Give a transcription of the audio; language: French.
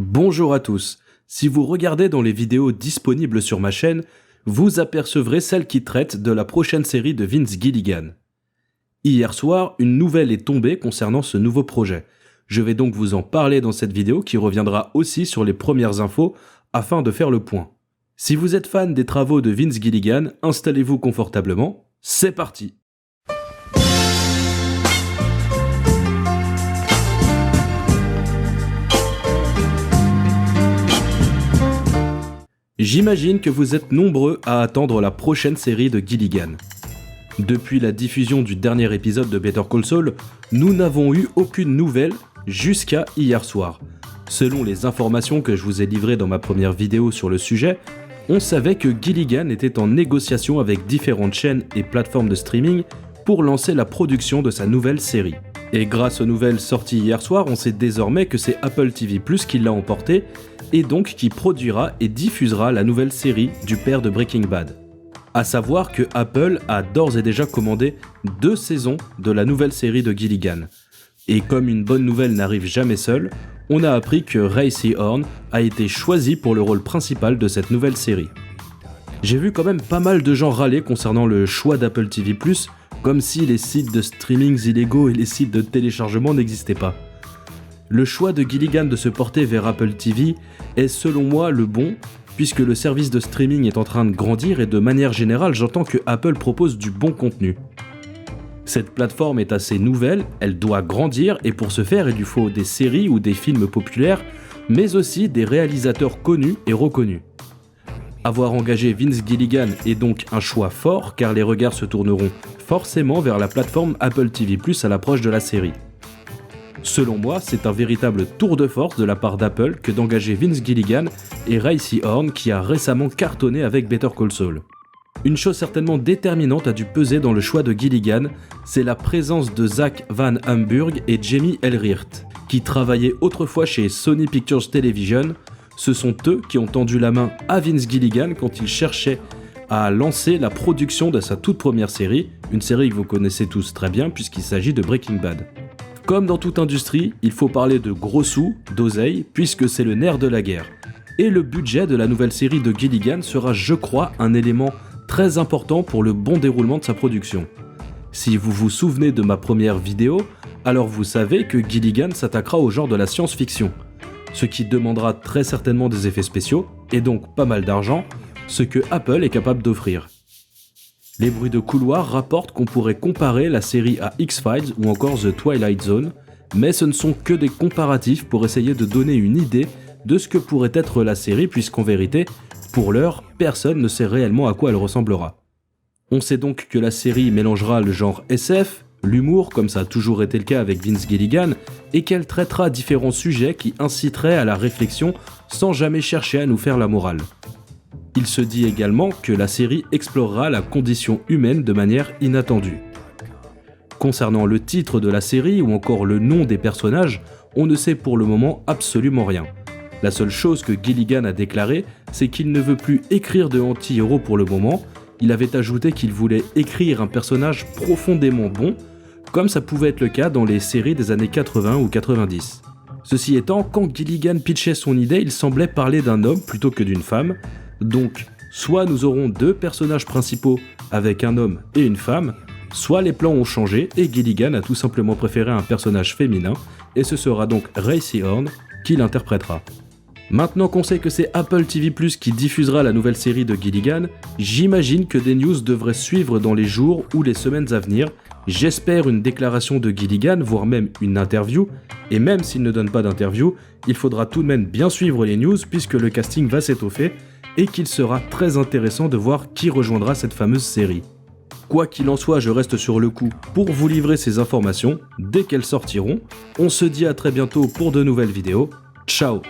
Bonjour à tous. Si vous regardez dans les vidéos disponibles sur ma chaîne, vous apercevrez celle qui traite de la prochaine série de Vince Gilligan. Hier soir, une nouvelle est tombée concernant ce nouveau projet. Je vais donc vous en parler dans cette vidéo qui reviendra aussi sur les premières infos afin de faire le point. Si vous êtes fan des travaux de Vince Gilligan, installez-vous confortablement. C'est parti! J'imagine que vous êtes nombreux à attendre la prochaine série de Gilligan. Depuis la diffusion du dernier épisode de Better Call Saul, nous n'avons eu aucune nouvelle jusqu'à hier soir. Selon les informations que je vous ai livrées dans ma première vidéo sur le sujet, on savait que Gilligan était en négociation avec différentes chaînes et plateformes de streaming pour lancer la production de sa nouvelle série. Et grâce aux nouvelles sorties hier soir, on sait désormais que c'est Apple TV+ qui l'a emporté et donc qui produira et diffusera la nouvelle série du père de Breaking Bad. À savoir que Apple a d'ores et déjà commandé 2 saisons de la nouvelle série de Gilligan. Et comme une bonne nouvelle n'arrive jamais seule, on a appris que Ray Seahorn a été choisi pour le rôle principal de cette nouvelle série. J'ai vu quand même pas mal de gens râler concernant le choix d'Apple TV+, comme si les sites de streamings illégaux et les sites de téléchargement n'existaient pas. Le choix de Gilligan de se porter vers Apple TV est selon moi le bon, puisque le service de streaming est en train de grandir et de manière générale j'entends que Apple propose du bon contenu. Cette plateforme est assez nouvelle, elle doit grandir et pour ce faire il lui faut des séries ou des films populaires, mais aussi des réalisateurs connus et reconnus. Avoir engagé Vince Gilligan est donc un choix fort car les regards se tourneront forcément vers la plateforme Apple TV+ à l'approche de la série. Selon moi, c'est un véritable tour de force de la part d'Apple que d'engager Vince Gilligan et Ray Seahorn qui a récemment cartonné avec Better Call Saul. Une chose certainement déterminante a dû peser dans le choix de Gilligan, c'est la présence de Zach Van Hamburg et Jamie Elriert, qui travaillaient autrefois chez Sony Pictures Television. Ce sont eux qui ont tendu la main à Vince Gilligan quand il cherchait à lancer la production de sa toute première série, une série que vous connaissez tous très bien puisqu'il s'agit de Breaking Bad. Comme dans toute industrie, il faut parler de gros sous, d'oseille, puisque c'est le nerf de la guerre. Et le budget de la nouvelle série de Gilligan sera, je crois, un élément très important pour le bon déroulement de sa production. Si vous vous souvenez de ma première vidéo, alors vous savez que Gilligan s'attaquera au genre de la science-fiction, ce qui demandera très certainement des effets spéciaux, et donc pas mal d'argent, ce que Apple est capable d'offrir. Les bruits de couloir rapportent qu'on pourrait comparer la série à X-Files ou encore The Twilight Zone, mais ce ne sont que des comparatifs pour essayer de donner une idée de ce que pourrait être la série puisqu'en vérité, pour l'heure, personne ne sait réellement à quoi elle ressemblera. On sait donc que la série mélangera le genre SF, l'humour comme ça a toujours été le cas avec Vince Gilligan, et qu'elle traitera différents sujets qui inciteraient à la réflexion sans jamais chercher à nous faire la morale. Il se dit également que la série explorera la condition humaine de manière inattendue. Concernant le titre de la série ou encore le nom des personnages, on ne sait pour le moment absolument rien. La seule chose que Gilligan a déclaré, c'est qu'il ne veut plus écrire de anti-héros pour le moment. Il avait ajouté qu'il voulait écrire un personnage profondément bon, comme ça pouvait être le cas dans les séries des années 80 ou 90. Ceci étant, quand Gilligan pitchait son idée, il semblait parler d'un homme plutôt que d'une femme. Donc, soit nous aurons 2 personnages principaux avec un homme et une femme, soit les plans ont changé et Gilligan a tout simplement préféré un personnage féminin, et ce sera donc Ray Seahorn qui l'interprétera. Maintenant qu'on sait que c'est Apple TV+ qui diffusera la nouvelle série de Gilligan, j'imagine que des news devraient suivre dans les jours ou les semaines à venir. J'espère une déclaration de Gilligan, voire même une interview, et même s'il ne donne pas d'interview, il faudra tout de même bien suivre les news puisque le casting va s'étoffer et qu'il sera très intéressant de voir qui rejoindra cette fameuse série. Quoi qu'il en soit, je reste sur le coup pour vous livrer ces informations dès qu'elles sortiront. On se dit à très bientôt pour de nouvelles vidéos. Ciao!